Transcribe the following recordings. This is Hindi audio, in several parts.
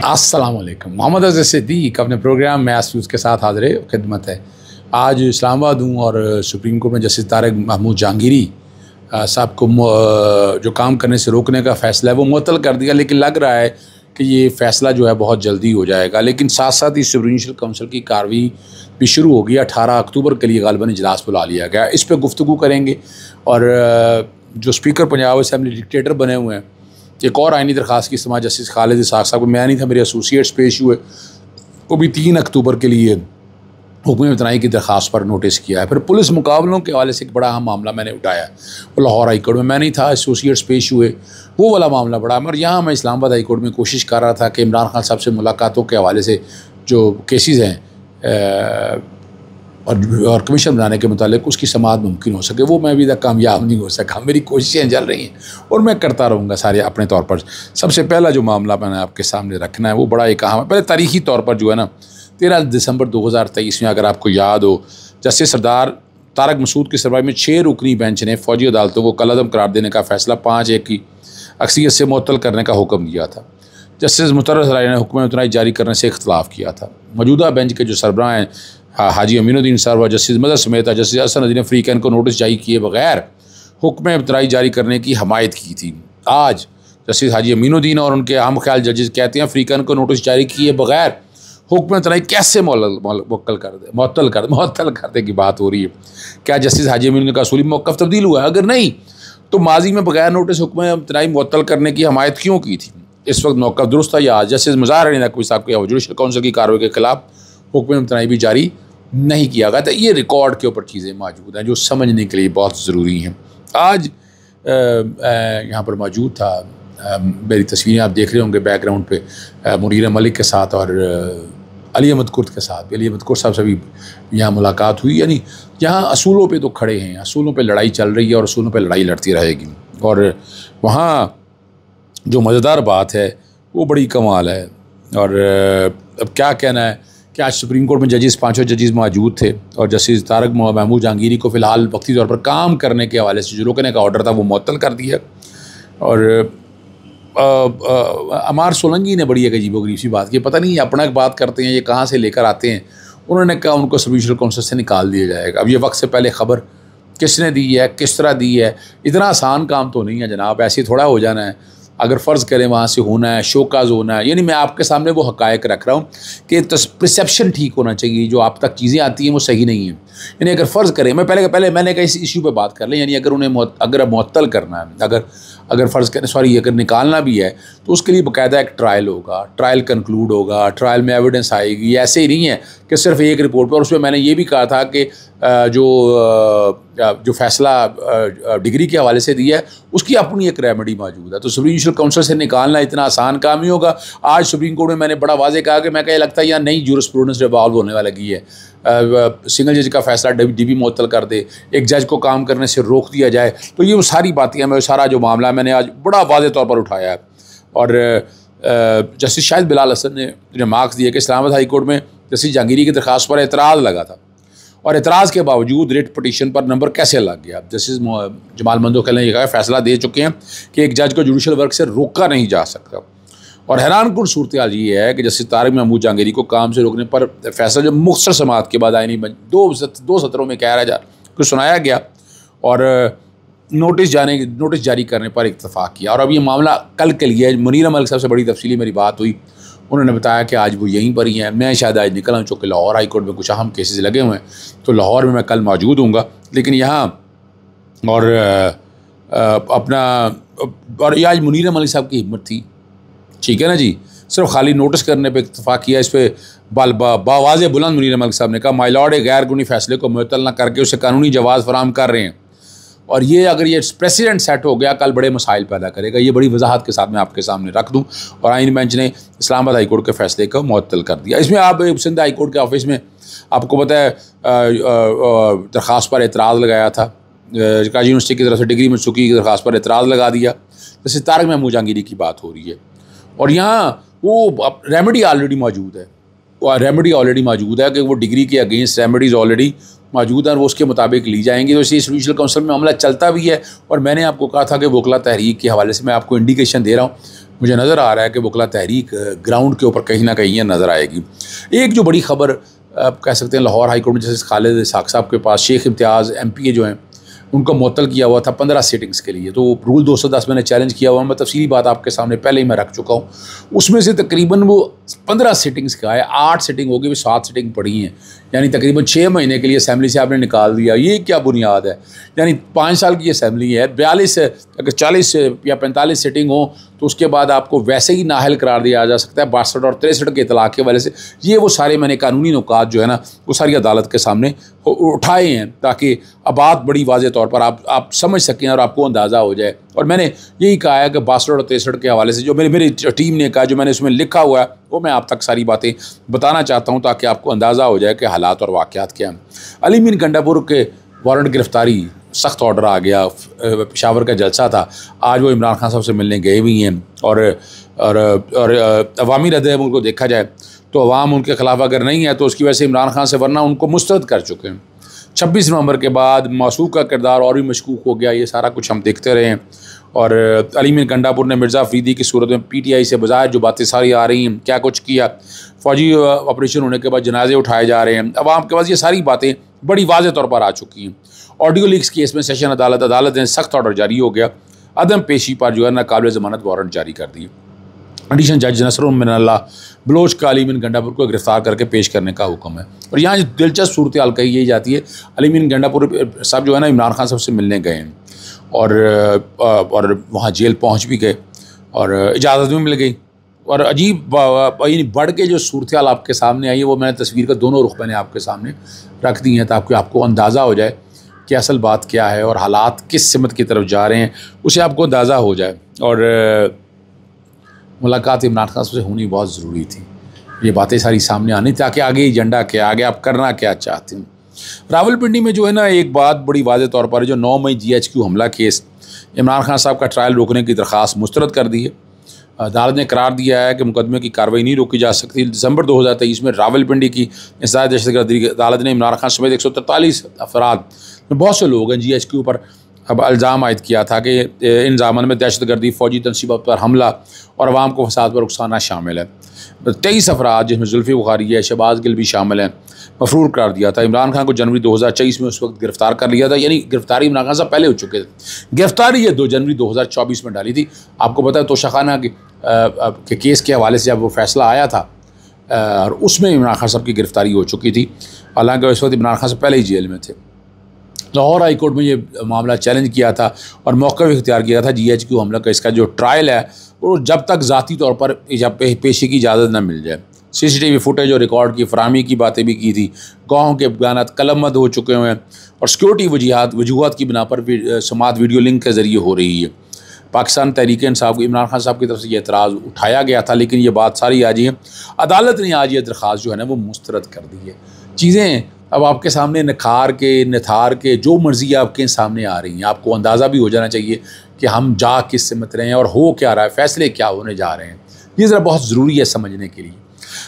अस्सलाम वालेकुम। मोहम्मद अज़ीज़ सिद्दीक अपने प्रोग्राम में आसूस के साथ हाज़िर खिदमत है। आज इस्लामाबाद हूँ और सुप्रीम कोर्ट में जस्टिस तारिक महमूद जहांगीरी साहब को जो काम करने से रोकने का फ़ैसला है वो मुअत्तल कर दिया, लेकिन लग रहा है कि ये फ़ैसला जो है बहुत जल्दी हो जाएगा। लेकिन साथ साथ ही सुप्रीम काउंसिल की कार्रवाई भी शुरू होगी। 18 अक्टूबर के लिए गालिबन इजलास बुला लिया गया। इस पर गुफ्तगू करेंगे। और जो स्पीकर पंजाब असेंबली डिक्टेटर बने हुए हैं, एक और आइनी दरख्वास्त की इस्तेमाल जस्टिस खालिद इसाक साहब को, मैं नहीं था, मेरे एसोसिएट्स पेश हुए, वो भी 3 अक्टूबर के लिए हुक्म इम्तनाई की दरख्वास्त पर नोटिस किया है। फिर पुलिस मुकाबलों के हवाले से एक बड़ा अहम मामला मैंने उठाया, वो लाहौर हाई कोर्ट में मैं नहीं था, एसोसिएट्स पेश हुए, वो वाला मामला बड़ा। और यहाँ मैं इस्लामाबाद हाई कोर्ट में कोशिश कर रहा था कि इमरान खान साहब से मुलाकातों के हवाले से जो केसेस हैं और कमीशन बनाने के मुतालिक उसकी समाअत मुमकिन हो सके, वो मैं अभी तक कामयाब नहीं हो सका। मेरी कोशिशें चल रही हैं और मैं करता रहूँगा सारे अपने तौर पर। सबसे पहला जो मामला मैंने आपके सामने रखना है वो बड़ा एक अहम है। पहले तारीख़ी तौर पर जो है ना, 13 दिसंबर 2023 में, अगर आपको याद हो, जस्टिस सरदार तारक मसूद की सरबराही में 6 रुकनी बेंच ने फ़ौजी अदालतों को कलअदम करार देने का फ़ैसला 5-1 की अक्सरियत से मुअत्तल करने का हुक्म दिया था। जस्टिस मुतर्रस राय ने हुक्म इम्तनाई जारी करने से इख्तलाफ किया था। मौजूदा बेंच के जो सरबराह हैं हाजी अमीनुद्दीन साहब व जस्टिस मदर समेत जस्टिस हसन नज़ीर अफ्रीकन को नोटिस जारी किए बगैर हुक्म इम्तनाई जारी करने की हमायत की थी। आज जस्टिस हाजी अमीनुद्दीन और उनके आम ख्याल जजेस कहते हैं अफ्रीकन को नोटिस जारी किए बगैर हुक्म इम्तनाई कैसे मुअत्तल करने की बात हो रही है। क्या जस्टिस हाजी अमीनुद्दीन का असूली मौक़िफ़ तब्दील हुआ है? अगर नहीं तो माजी में बगैर नोटिस हुक्म इम्तनाई मुअत्तल करने की हमायत क्यों की थी? इस वक्त मौक़िफ़ दुरुस्त है या आज? जस्टिस मुज़ाहिर अली नकवी साहब के जुडिशल काउंसिल की कार्रवाई के खिलाफ हुक्म इम्तनाई भी जारी नहीं किया गया था। ये रिकॉर्ड के ऊपर चीज़ें मौजूद हैं जो समझने के लिए बहुत ज़रूरी हैं। आज यहाँ पर मौजूद था, मेरी तस्वीरें आप देख रहे होंगे बैकग्राउंड पे, मुनीर मलिक के साथ और अली अहमद कुर्द के साथ। अली अहमद कुर्द साहब से भी यहाँ मुलाकात हुई। यानी यहाँ असूलों पे तो खड़े हैं, असूलों पे लड़ाई चल रही है और असूलों पे लड़ाई लड़ती रहेगी। और वहाँ जो मज़ेदार बात है वो बड़ी कमाल है। और अब क्या कहना है कि आज सुप्रीम कोर्ट में जजेस 5 जजेस मौजूद थे और जस्टिस तारक महमूद जहांगीरी को फ़िलहाल वक्ती तौर पर काम करने के हवाले से जो रोकने का ऑर्डर था वो मुअत्तल कर दिया। और अमार सोलंकी ने बड़ी एक अजीबोगरीब सी बात की, पता नहीं अपना एक बात करते हैं, ये कहाँ से लेकर आते हैं। उन्होंने कहा उनको सुप्रीम काउंसिल से निकाल दिया जाएगा। अब ये वक्त से पहले ख़बर किसने दी है, किस तरह दी है, इतना आसान काम तो नहीं है जनाब, ऐसे थोड़ा हो जाना है। अगर फ़र्ज़ करें वहाँ से होना है, शोकाज होना है, यानी मैं आपके सामने वो हक़ायक़ रख रहा हूँ कि परसेप्शन ठीक होना चाहिए, जो आप तक चीज़ें आती हैं वो सही नहीं है। यानी अगर फ़र्ज़ करें, मैं पहले मैंने कहा इस इशू पे बात कर लें, यानी अगर उन्हें अगर मुअत्तल करना है, अगर फ़र्ज़ करें अगर निकालना भी है तो उसके लिए बाकायदा एक ट्रायल होगा, ट्रायल कंक्लूड होगा, ट्रायल में एविडेंस आएगी। ऐसे ही नहीं है कि सिर्फ एक रिपोर्ट पर। और उसमें मैंने ये भी कहा था कि जो फ़ैसला डिग्री के हवाले से दिया है उसकी अपनी एक रेमेडी मौजूद है। तो सुप्रीम काउंसिल से निकालना इतना आसान काम नहीं होगा। आज सुप्रीम कोर्ट में मैंने बड़ा वाज़ेह कहा कि मैं क्या लगता है यहाँ नई जूरिस्प्रूडेंस रिवॉल्व होने वाली लगी है। सिंगल जज का फ़ैसला डीबी मुअत्तल कर दे, एक जज को काम करने से रोक दिया जाए। तो ये वो सारी बातें, मैं सारा जो मामला मैंने आज बड़ा वाज़ेह तौर पर उठाया है। और जस्टिस शाहिद बिलाल हसन ने रिमार्क्स दिए कि इस्लामाबाद हाई कोर्ट में जस्टिस जहांगीरी की दरख्वास्त पर एतराज़ लगा था और एतराज़ के बावजूद रिट पटिशन पर नंबर कैसे लग गया। जस्टिस जमाल मंदोखिल ने यह कहा फ़ैसला दे चुके हैं कि एक जज को जुडिशल वर्क से रोका नहीं जा सकता। और हैरानकुन सूरत हाल ये है कि जस्टिस तारिक महमूद जहांगीरी को काम से रोकने पर फैसला जो मुख्तसर समाअत के बाद आईनी दो सत्रों में कह रहा कुछ सुनाया गया और नोटिस जारी करने पर इत्तफाक़ किया। और अब ये मामला कल के लिए मुनीर मलिक साहब से बड़ी तफसीली मेरी बात हुई। उन्होंने बताया कि आज वो यहीं पर ही हैं। मैं शायद आज निकल आऊँ, चूँकि लाहौर हाई कोर्ट में कुछ अहम केसेस लगे हुए हैं, तो लाहौर में मैं कल मौजूद हूँगा। लेकिन यहाँ और ये आज मुनीर मलिक साहब की हिम्मत थी, ठीक है ना जी, सिर्फ खाली नोटिस करने पे इत्तफाक़ किया। इस पर बावाज़े बुलंद मुनीर मलिक साहब ने कहा माय लॉर्ड एक गैर कानूनी फ़ैसले को मुअत्तल न करके उसे कानूनी जवाज़ फराहम कर रहे हैं और ये अगर ये प्रेसिडेंट सेट हो गया कल बड़े मसाइल पैदा करेगा। ये बड़ी वजाहत के साथ मैं आपके सामने रख दूँ। और आईनी बेंच ने इस्लामाबाद हाई कोर्ट के फ़ैसले को मुअत्तल कर दिया। इसमें आप सिंध हाई कोर्ट के ऑफिस में आपको पता है दरख्वास्त पर एतराज़ लगाया था, काजी यूनिवर्सिटी की तरफ से डिग्री मनसूखी की दरख्वास्त पर एतराज़ लगा दिया। जैसे तारक महमूद जहांगीरी की बात हो रही है और यहाँ वो रेमेडी ऑलरेडी मौजूद है, कि वो डिग्री के अगेंस्ट रेमेडीज़ ऑलरेडी मौजूद है और वो उसके मुताबिक ली जाएंगी। तो इसी जुडिशल काउंसिल में मामला चलता भी है। और मैंने आपको कहा था कि वकला तहरीक के हवाले से मैं आपको इंडिकेशन दे रहा हूँ मुझे नज़र आ रहा है कि वकला तहरीक ग्राउंड के ऊपर कहीं ना कहीं ये नज़र आएगी। एक जो बड़ी ख़बर आप कह सकते हैं, लाहौर हाई कोर्ट में जस्टिस खालिद इसहाक साहब के पास शेख इम्तियाज़ MPA जो हैं उनको मुअत्तल किया हुआ था 15 सीटिंग्स के लिए। तो रूल 210 मैंने चैलेंज किया हुआ, मैं तफसीली बात आपके सामने पहले ही मैं रख चुका हूँ। उसमें से तकरीबन वो 15 सीटिंग्स का है, 8 सीटिंग होगी, भी 7 सीटिंग पड़ी हैं, यानी तकरीबन 6 महीने के लिए असम्बली से आपने निकाल दिया। ये क्या बुनियाद है? यानी 5 साल की असम्बली है, 42 अगर 40 या 45 सीटिंग हो तो उसके बाद आपको वैसे ही नाहल करार दिया जा सकता है 62 और 63 के इतलाक़ के वजह से। ये वो सारे मैंने कानूनी नुकात जो है ना वो सारी अदालत के सामने उठाए हैं ताकि अब बात बड़ी वाज़े तौर पर आप समझ सकें और आपको अंदाज़ा हो जाए। और मैंने यही कहा है कि 62 और 63 के हवाले से जो मेरी टीम ने कहा, जो मैंने उसमें लिखा हुआ है, वो मैं आप तक सारी बातें बताना चाहता हूँ ताकि आपको अंदाज़ा हो जाए कि हालात और वाक़यात क्या हैं। अली मीन गंडापुर के वारंट गिरफ़्तारी, सख्त ऑर्डर आ गया, पेशावर का जलसा था, आज वो इमरान खान साहब से मिलने गए हुई हैं। और अवामी रद्द-ए-अमल को देखा जाए तो अवाम उनके ख़िलाफ़ अगर नहीं है तो उसकी वजह से इमरान खान से, वरना उनको मुस्तरद कर चुके हैं। 26 नवंबर के बाद मासूक का किरदार और भी मशकूक हो गया, ये सारा कुछ हम देखते रहे हैं। और अली मीन गंडापुर ने मिर्ज़ा अफरीदी की सूरत में PTI से बज़ाहिर जो बातें सारी आ रही हैं, क्या कुछ किया, फ़ौजी ऑपरेशन होने के बाद जनाजे उठाए जा रहे हैं, अवाम के पास ये सारी बातें बड़ी वाज़े तौर पर आ चुकी हैं। ऑडियो लीक्स केस में सेशन अदालत ने सख्त ऑर्डर जारी हो गया, अदम पेशी पर जो है नाकाबिल ज़मानत वारंट जारी कर दिए। एडिशनल जज नसरुल मिनल्लाह बलोच का अली मीन गंडापुर को गिरफ़्तार करके पेश करने का हुक्म है। और यहाँ दिलचस्प सूरत हाल कही यही जाती है, अली मीन गंडापुर साहब जो है ना इमरान खान साहब से मिलने गए हैं और वहाँ जेल पहुँच भी गए और इजाज़त भी मिल गई। और अजीब यानी बढ़ के जो सूरत हाल आपके सामने आई है वो मैंने तस्वीर का दोनों रुख मैंने आपके सामने रख दी हैं ताकि आपको अंदाज़ा हो जाए कि असल बात क्या है और हालात किस सिमत की तरफ जा रहे हैं, उसे आपको अंदाज़ा हो जाए। और मुलाकात इमरान खान से होनी बहुत ज़रूरी थी, ये बातें सारी सामने आनी ताकि आगे एजेंडा क्या, आगे आप करना क्या चाहते हैं। रावलपिंडी में जो है ना एक बात बड़ी वाज़े तौर पर है, जो 9 मई GHQ हमला केस, इमरान खान साहब का ट्रायल रोकने की दरख्वास्त मुस्तरद कर दी है। अदालत ने करार दिया है कि मुकदमे की कार्रवाई नहीं रोकी जा सकती। दिसंबर 2023 में रावलपिंडी की इंसदाद दहशतगर्दी अदालत ने इमरान खान समेत 143 अफराद, बहुत से लोग हैं, GHQ पर अब इल्ज़ाम आयद किया था कि इन ज़ामन में दहशतगर्दी, फ़ौजी तनसीबात पर हमला और अवाम को फसाद पर उकसाना शामिल है। 23 अफराद जिसमें जुल्फ़ी बुखारी है, शहबाज गिल भी शामिल हैं, मफरूर करार दिया था। इमरान खान को जनवरी 2023 में उस वक्त गिरफ़्तार कर लिया था, यानी गिरफ़्तारी इमरान खान साहब पहले हो चुके थे, गिरफ़्तारी ये 2 जनवरी 2024 में डाली थी। आपको पता है तोशाखाना के केस के हवाले से जब वो फैसला आया था और उसमें इमरान खान साहब की गिरफ़्तारी हो चुकी थी, हालांकि उस वक्त इमरान खान साहब पहले ही जेल में थे। लाहौर हाई कोर्ट में ये मामला चैलेंज किया था और मौका भी इख्तियार किया था GHQ हमला का, इसका जो ट्रायल है वो जब तक ज़ाती तौर पर पेशी की इजाज़त न मिल जाए। CCTV फुटेज और रिकॉर्ड की फराहमी की बातें भी की थी, गाँव के बयानात कलमबंद हो चुके हुए हैं और सिक्योरिटी वजूहात की बिना पर समात वीडियो लिंक के ज़रिए हो रही है। पाकिस्तान तहरीक इंसाफ को इमरान खान साहब की तरफ से ये एतराज़ उठाया गया था, लेकिन ये बात सारी आज है अदालत ने आज ये दरख्वास्त जो है ना वो मुस्तरद कर दी है। चीज़ें अब आपके सामने निखार के निथार के जो मर्ज़ी आपके सामने आ रही हैं, आपको अंदाज़ा भी हो जाना चाहिए कि हम जा किस सिमत रहे हैं और हो क्या रहा है, फ़ैसले क्या होने जा रहे हैं। ये ज़रा बहुत ज़रूरी है समझने के लिए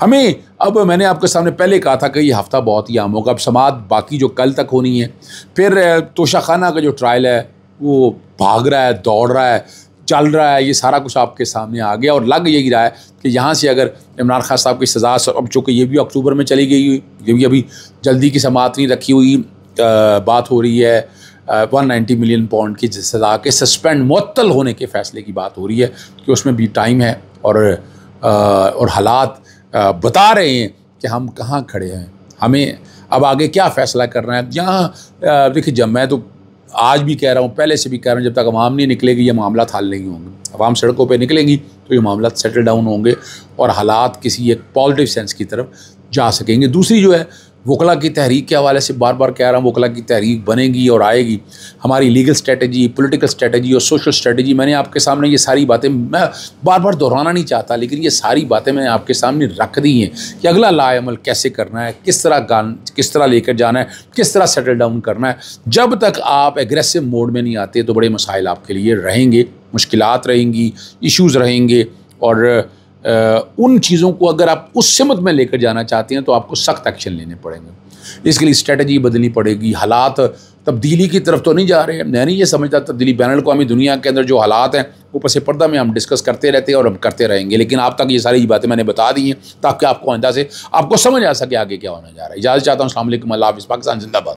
हमें। अब मैंने आपके सामने पहले कहा था कि ये हफ़्ता बहुत ही आम होगा, अब समात बाकी जो कल तक होनी है, फिर तोशाखाना का जो ट्रायल है वो भाग रहा है, दौड़ रहा है, चल रहा है, ये सारा कुछ आपके सामने आ गया और लग यही रहा है कि यहाँ से अगर इमरान खान साहब की सज़ा, अब चूँकि ये भी अक्टूबर में चली गई हुई, ये भी अभी जल्दी की समात नहीं रखी हुई, बात हो रही है 190 मिलियन पाउंड की सज़ा के सस्पेंड मुअत्तल होने के फ़ैसले की बात हो रही है कि उसमें भी टाइम है और हालात बता रहे हैं कि हम कहाँ खड़े हैं, हमें अब आगे क्या फ़ैसला करना है। यहाँ देखिए, जब मैं तो आज भी कह रहा हूँ, पहले से भी कह रहा हूँ, जब तक अवाम नहीं निकलेगी ये मामला हल नहीं होंगे। अवाम सड़कों पे निकलेंगी तो ये मामला सेटल डाउन होंगे और हालात किसी एक पॉजिटिव सेंस की तरफ जा सकेंगे। दूसरी जो है वकला की तहरीक के हवाले से बार बार कह रहा हूँ, वकला की तहरीक बनेगी और आएगी। हमारी लीगल स्ट्रेटजी, पॉलिटिकल स्ट्रेटजी और सोशल स्ट्रेटजी, मैंने आपके सामने ये सारी बातें, मैं बार बार दोहराना नहीं चाहता, लेकिन ये सारी बातें मैंने आपके सामने रख दी हैं कि अगला लाएअमल कैसे करना है, किस तरह लेकर जाना है, किस तरह सेटल डाउन करना है। जब तक आप एग्रेसिव मोड में नहीं आते तो बड़े मसाइल आपके लिए रहेंगे, मुश्किलात रहेंगी, इश्यूज़ रहेंगे और उन चीज़ों को अगर आप उस सिमत में लेकर जाना चाहते हैं तो आपको सख्त एक्शन लेने पड़ेंगे। इसके लिए स्ट्रेटजी बदलनी पड़ेगी, हालात तब्दीली की तरफ तो नहीं जा रहे हैं। मैं नहीं ये समझता तब्दीली, बैनुल-अक़वामी दुनिया के अंदर जो हालात हैं ऊपर से पर्दा में हम डिस्कस करते रहते हैं और हम करते रहेंगे, लेकिन आप तक ये सारी बातें मैंने बता दी हैं ताकि आपको आइंदा से आपको समझ आ सके आगे क्या होने जा रहा है। इजाज़त चाहता हूँ। अस्सलाम वालेकुम, अल्लाह हाफ़िज़। पाकिस्तान ज़िंदाबाद।